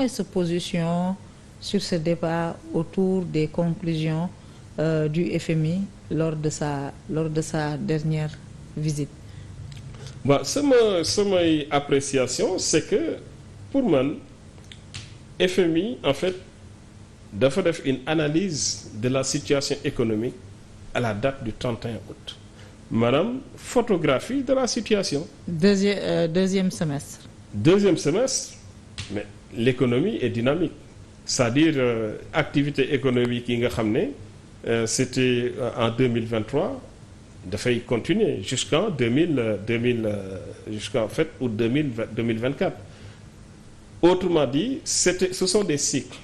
mooy sa position sur ce débat autour des conclusions du FMI lors de sa dernière visite? waaw samay appréciation c'est que pour man FMI en fait dafa def une analyse de la situation économique à la date du 31 août maanaam photographie de la situation. Deuxième semestre. Deuxième semestre mais l'économie est dynamique c'est-à-dire activité économique yi nga xam ne c'était en 2023 dafay continuer jusqu'en jusqu'en fait août 2024. Autrement dit ce sont des cycles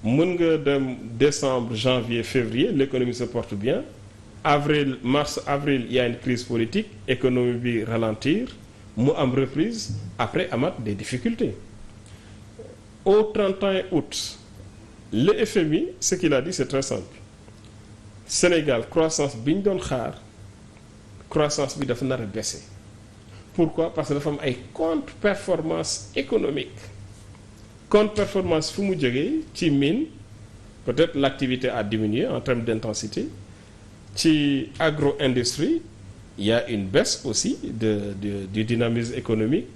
mën nga dem décembre janvier février l'économie se porte bien mars avril il y a une crise politique économie bi ralentir mu am reprise après amat des difficultés au 31 août le FMI ce qu'il a dit c'est très simple Sénégal croissance bi ñu doon xaar croissance bi dafa nar a baisser pourquoi parce que dafa am ay contre-performance économique contre-performance fu mu jógee ci mine peut-être l'activité a diminué en termes d'intensité ci agro-industrie il y a une baisse aussi du dynamisme économique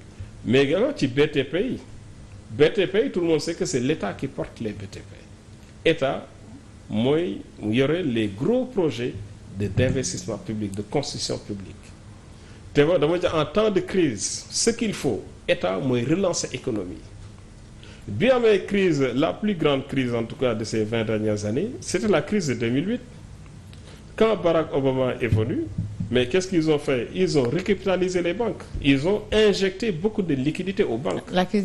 mais également ci BTP yi tout le monde sait que c'est l'État qui porte les BTP État mooy yore les gros projets d'investissement public de construction publique te dama jox en temps de crise ce qu'il faut État mooy relancer économie bi amee crise la plus grande crise en tout cas de ces 20 dernières années c'était la crise de 2008 quand Barack Obama est venu mais qu'est-ce qu'ils ont fait ils ont recapitalisé les banques ils ont injecté beaucoup de liquidités aux banques la crise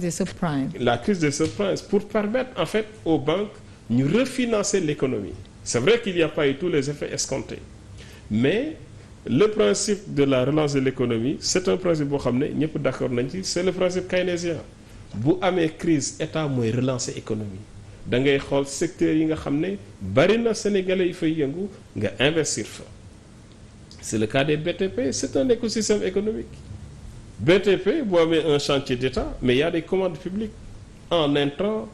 des subprimes pour permettre en fait aux banques ñu refinancer l'économie c'est vrai qu'il n'y a pas eu tous les effets escomptés mais le principe de la relance de l'économie c'est un principe boo xam ne ñëpp d'accord nañ ci c'est le principe keynésien bu amee crise état mooy relancer économie da ngay xool secteur yi nga xam ne bari na sénégalais yi fay yëngu nga investir fa c'est le cas des BTP c'est un écosystème économique BTP bu amee un chantier d'état mais il y a des commandes publiques en intrants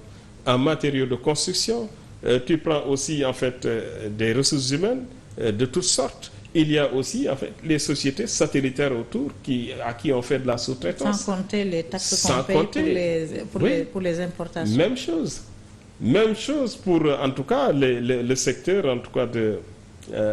en matériaux de construction tu prends aussi en fait des ressources humaines de toutes sortes il y a aussi en fait les sociétés satellitaires autour à qui on fait de la sous-traitance sans compter les taxes qu'on paye pour les importations même chose pour en tout cas le secteur en tout cas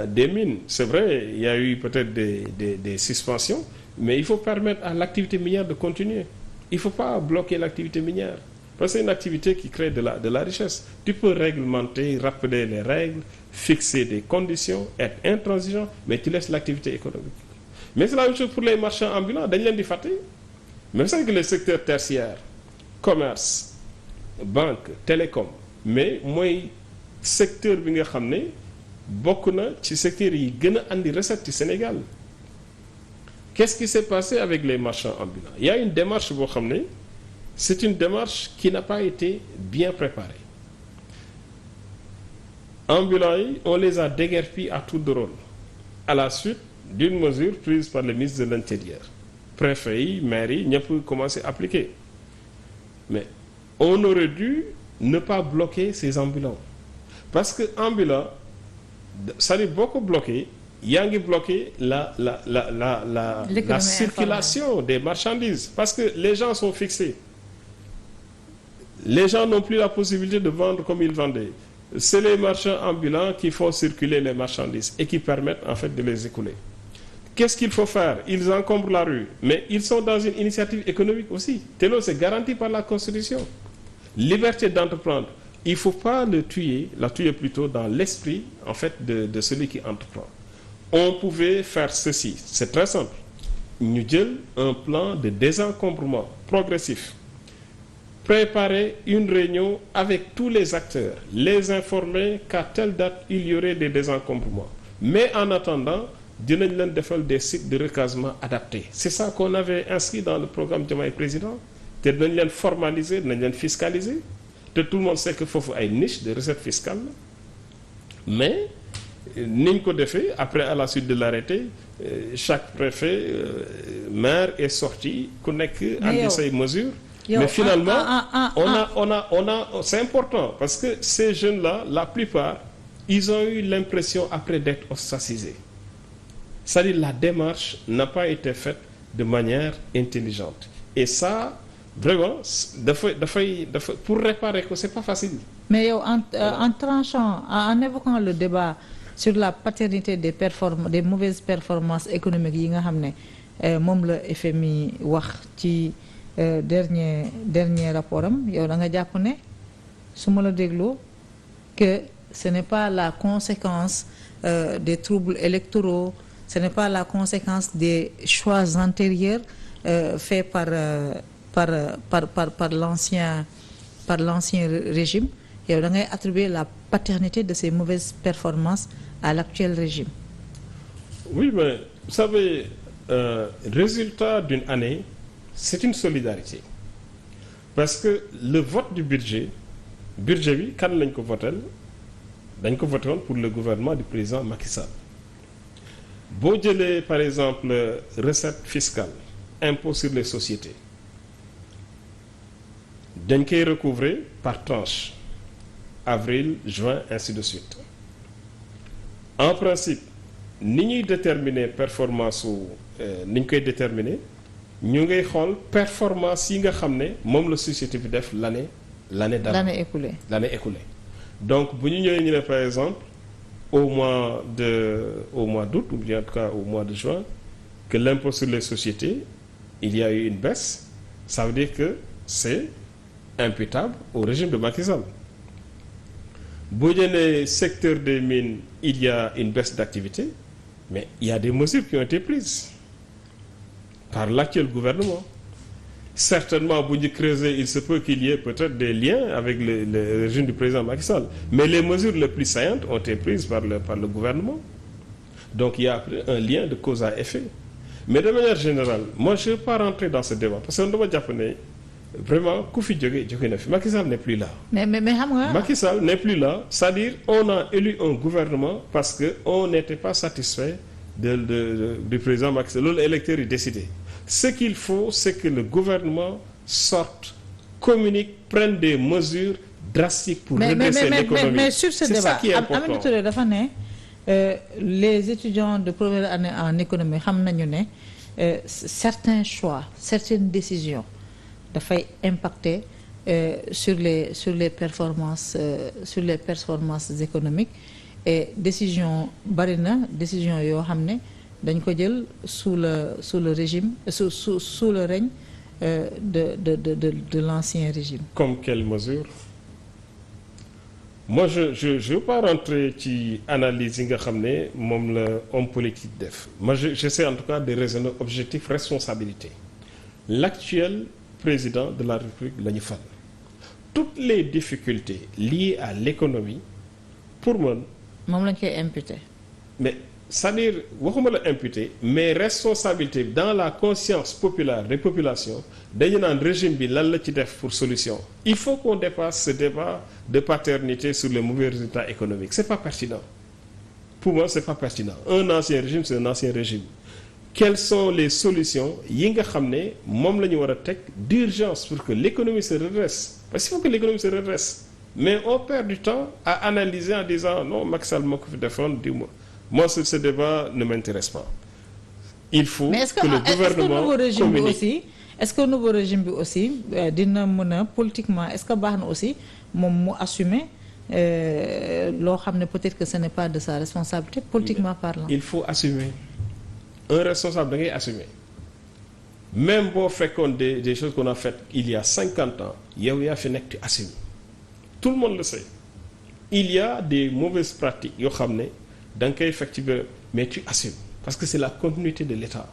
des mines c'est vrai il y a eu peut-être des suspensions mais il faut permettre à l'activité minière de continuer il faut pas bloquer l'activité minière parce que c'est une activité qui crée de la richesse tu peux réglementer rappeler les règles fixer des conditions être intransigeant mais tu laisses l'activité économique mais c'est la même chose pour les marchands ambulants dañ leen di fàtte même c'est que le secteur tertiaire commerce banque télécom mais mooy secteur bi nga xam ne bokk na ci secteur yi gën a andi recette ci Sénégal qu'est-ce qui s'est passé avec les marchands ambulants il y a une démarche boo xam ne c'est une démarche qui n'a pas été bien préparée ambulants yi on les a déguerpis à tour de rôle à la suite d'une mesure prise par le ministre de l'Intérieur préfet yi maire yi ñëpp commencé appliquer mais on aurait dû ne pas bloquer ces ambulants parce que ambulant c'est-à-dire boo ko bloqué yaa ngi bloqué la circulation des marchandises parce que les gens sont fixés les gens n'ont plus la possibilité de vendre comme ils vendaient c'est les marchands ambulants qui font circuler les marchandises et qui permettent en fait de les écouler qu'est-ce qu'il faut faire ils encombrent la rue mais ils sont dans une initiative économique aussi te loolu c'est garanti par la Constitution liberté d'entreprendre il faut pas la tuer plutôt dans l'esprit en fait de celui qui entreprend on pouvait faire ceci c'est très simple ñu jël un plan de désencombrement progressif préparer une réunion avec tous les acteurs les informer qu'à telle date il y aurait des désencombrements mais en attendant dinañ leen defal des sites de recasement adaptés c'est ça qu'on avait inscrit dans le programme Diomaye Président te dinañ leen formaliser dinañ leen fiscaliser te tout le monde sait que foofu ay niche de recettes fiscales mais niñ ko defee après à la suite de l'arrêté chaque préfet maire est sorti ku nekk andi say mesures mais finalement on a c'est important parce que ces jeunes-là la plupart ils ont eu l'impression après d'être ostracisés. C'est-à-dire la démarche n'a pas été faite de manière intelligente et ça vraiment dafay pour réparer ko c'est pas facile. mais yow en tranchant en évoquant le débat sur la paternité des mauvaises performances économiques yi nga xam ne moom la FMI wax ci dernier rapport am yow da nga jàpp ne su ma la dégloo que ce n'est pas la conséquence des troubles électoraux, ce n'est pas la conséquence des choix antérieurs faits par l'ancien régime. yow da ngay attribuer la paternité de ces mauvaises performances à l'actuel régime. Oui, mais vous savez, résultat d'une année, c'est une solidarité. Parce que le vote du budget bi kan lañ ko votel dañ ko voté woon pour le gouvernement du président Macky Sall. boo jëlee par exemple recette fiscale impôt sur les sociétés dañ koy recouvrer par tranche avril juin ainsi de suite. En principe ni ñuy déterminer performance su ni ñu koy déterminer ñu ngay xool performance yi nga xam ne moom la société bi def l'année écoulée. Donc bu ñu ñëwee ñu ne par exemple au mois d'août ou bien en tout cas au mois de juin que l'impôt sur les sociétés il y a eu une baisse, ça veut dire que c'est imputable au régime de Macky Sall. Bu ñu nee secteur des mines il y a une baisse d'activité, mais il y a des mesures qui ont été prises par l'actuel gouvernement. Certainement bu ñu creuser il se peut qu'il y ait peut-être des liens avec le régime du président Macky Sall, mais les mesures les plus saillantes ont été prises par le gouvernement. Donc il y a un lien de cause à effet. Mais de manière générale moi je ne veux pas rentrer dans ce débat parce que dama jàpp ne vraiment ku fi jóge na fi Macky Sall n'est plus là. mais xam nga. Macky Sall n'est plus là, c'est-à-dire on a élu un gouvernement parce que on n'était pas satisfait du président Macky Sall. Loolu électeurs yi décidé. Ce qu'il faut c'est que le gouvernement sorte, communique, prenne des mesures drastiques pour redresser l'économie. Mais sur ce débat Aminata Touré dafa ne les étudiants de première année en économie xam nañu ne certains choix, certaines décisions dafay impacter sur les performances économiques et décision bari na décision yoo xam ne dañ ko jël sous le régime sous le règne de l'ancien régime. Comme quelle mesure? Moi je veux pas rentrer ci analyse yi nga xam ne moom la homme politique def. Moi j'essaie en tout cas de raisonner objectif responsabilité. L'actuel président de la République la ñu fal. Toutes les difficultés liées à l'économie pour man moom lañ koy imputer. Mais c'est-à-dire waxuma la imputer mais responsabilité dans la conscience populaire des populations dañu naan régime bi lan la ci def pour solution. Il faut qu'on dépasse ce débat de paternité sur les mauvais résultats économiques. C'est pas pertinent. Pour moi c'est pas pertinent. Un ancien régime c'est un ancien régime. Quelles sont les solutions yi nga xam ne moom la ñu war a teg d'urgence pour que l'économie se redresse? Parce qu'il faut que l'économie se redresse. Mais on perd du temps à analyser en disant non Macky Sall moo ko fi defoon dis-moi. Moi ce débat ne m'intéresse pas. Il faut que le gouvernement communique. Est-ce que nouveau régime bi aussi dina mën a politiquement est-ce que baax na aussi moom mu assumer loo xam ne peut-être que ce n'est pas de sa responsabilité politiquement parlant. Il faut assumer. Un responsable da ngay assumer. Même boo fekkoon des choses qu'on a faites il y a 50 ans yow yaa fi nekk tu assumes. Tout le monde le sait. Il y a des mauvaises pratiques yoo xam ne da nga koy fekk ci biir mais tu assumes parce que c'est la continuité de l'État.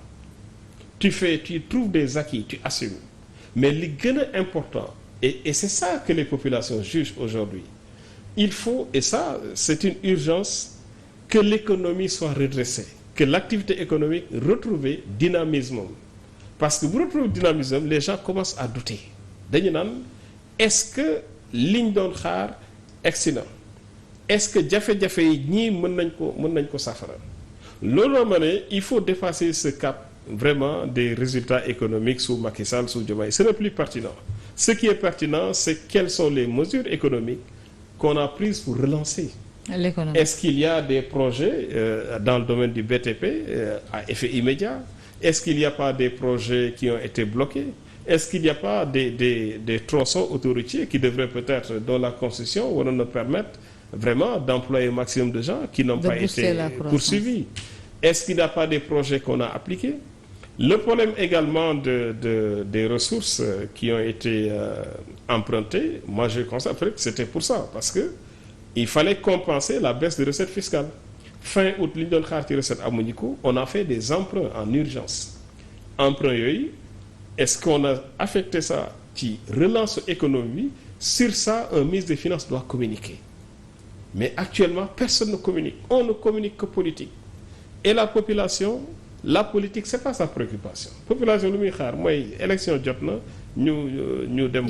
Tu trouves des acquis, tu assumes. Mais li gën a important et c'est ça que les populations jugent aujourd'hui. Il faut et ça c'est une urgence que l'économie soit redressée, que l'activité économique retrouve dynamisme. Parce que bu retrouve dynamisme, les gens commencent à douter. Dañu naan est-ce que liñ doon xaar egsi na? Est-ce que jafe-jafe yi ñii mën nañ ko safara? Loolu ma ne il faut dépasser ce cap vraiment des résultats économiques sous Macky Sall, sous Diomaye. Ce n'est plus pertinent. Ce qui est pertinent, c'est quelles sont les mesures économiques qu'on a prises pour relancer. L'économie. Est-ce qu'il y a des projets dans le domaine du BTP à effet immédiat? Est-ce qu'il n'y a pas des projets qui ont été bloqués? Est-ce qu'il n'y a pas des tronçons autoroutiers qui devraient peut-être, dans la construction, ou nous permettre vraiment d'employer un maximum de gens qui n'ont pas été poursuivis? Est-ce qu'il n'y a pas des projets qu'on a appliqués? Le problème également des ressources qui ont été empruntées, moi je constate que c'était pour ça, parce que il fallait compenser la baisse de recettes fiscales. Fin août, li ñu doon xaar ci recette amuñu ko, on a fait des emprunts en urgence. Emprunts yooyu, est-ce qu'on a affecté ça ci relance économie? Sur ça, un ministre des Finances doit communiquer. Mais actuellement, personne ne communique. On ne communique que politique. Et la population, la politique, c'est pas sa préoccupation. Population lu muy xaar mooy élection jot na ñu dem.